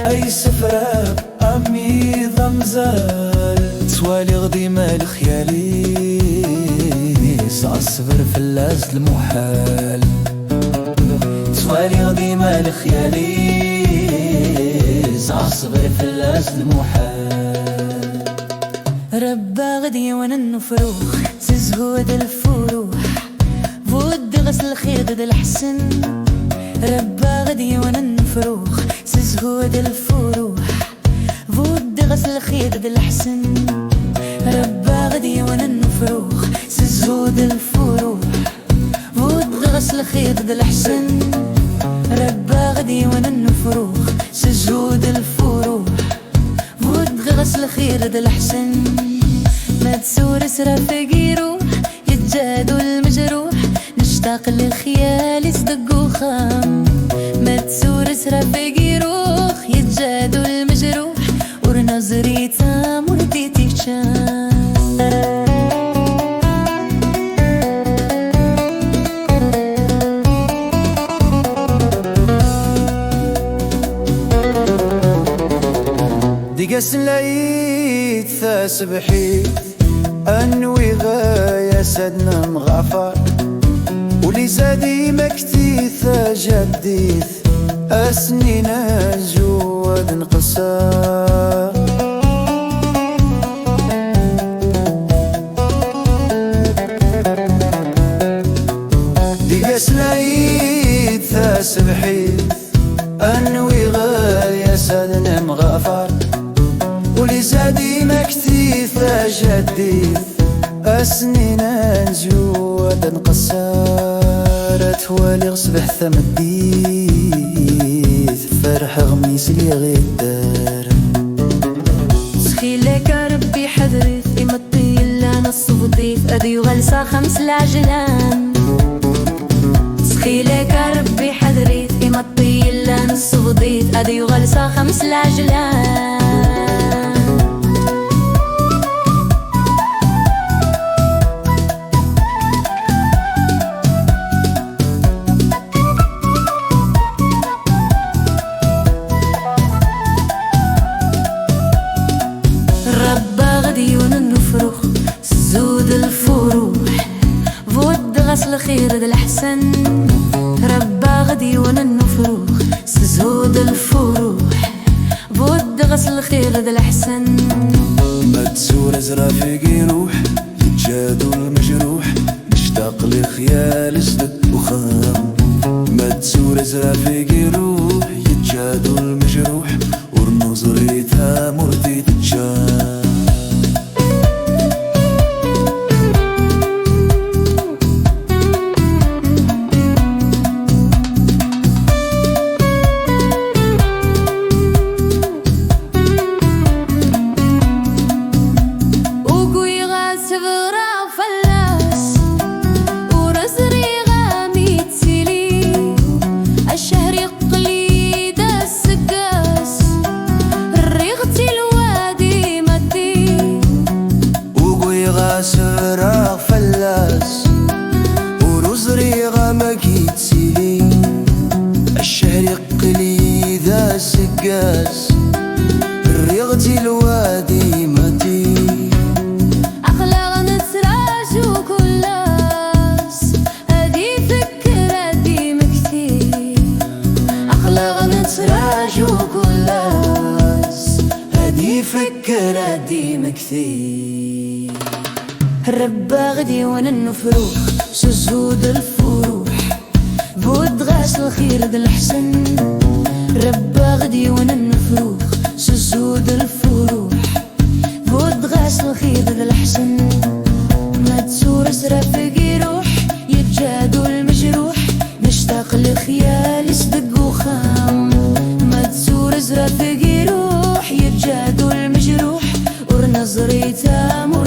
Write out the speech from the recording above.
أي سفرة أمي ضمزال سوالي غدي مال خيالي صعصبر في اللاز المحال سوالي غدي مال خيالي صعصبر في اللاز المحال ربا غدي وانا النفروخ سزهود الفروح بود غسل خيض الحسن ربا غدي وانا النفروخ سزهود الفروح بود غسل خيض الحسن ربا غدي وانا النفروخ سزهود الفروح بود غسل خيض الحسن ربا غدي وانا النفروخ سزهود الفروح بود غسل خيض الحسن ما تسور سرافقي روح يتجادوا المجروح نشتاق لخيالي صدق وخام ما تسور سرافقي روح يتجادوا المجروح ورنظري تام ورديتي شام ديقاس العيد ثاسبحيت أنوي غاية سدنا مغافر ولي زادي مكتيث جديث أسنين الجواد نقصار ديقاس العيد ثاسبحيت أنوي غاية سدنا مغافر ولي زادي مكتيث جديث أسنين الجواد نقصارت والي غصبح ثمديث فرح غميس لي غيدار سخيلك ربي حذرت إمطي إلا نص ضيف أدي غلسة 5 العجلان سخيلك ربي حذرت إمطي إلا نص ضيف أدي غلسة 5 العجلان سزود الفروح بود غسل خير الحسن ربا غدي وانا النفروخ سزود الفروح بود غسل خير الحسن ما تسور زرافقي روح يتجادوا المجروح نشتاق لخيال صدق وخام ما تسور زرافقي روح يتجادوا المجروح ورنظريتها مردي تتشام سراغ فلاس ورزري غامكي تسيلي الشهر يقلي ذا سقاس الريغتي الوادي متي أخلاق نتراج وكلاس هذي فكرة دي مكتي أخلاق نتراج وكلاس هذي فكرة دي مكتي ربا غدي وانا النفروخ سزود الفروح بود غاسل خير الحسن ربا غدي وانا النفروخ سزود الفروح بود غاسل خير الحسن ما تسور سرافقي روح يتجادوا المجروح نشتاق لخيالي صدق وخام ما تسور سرافقي روح يتجادوا المجروح ورنظري تامر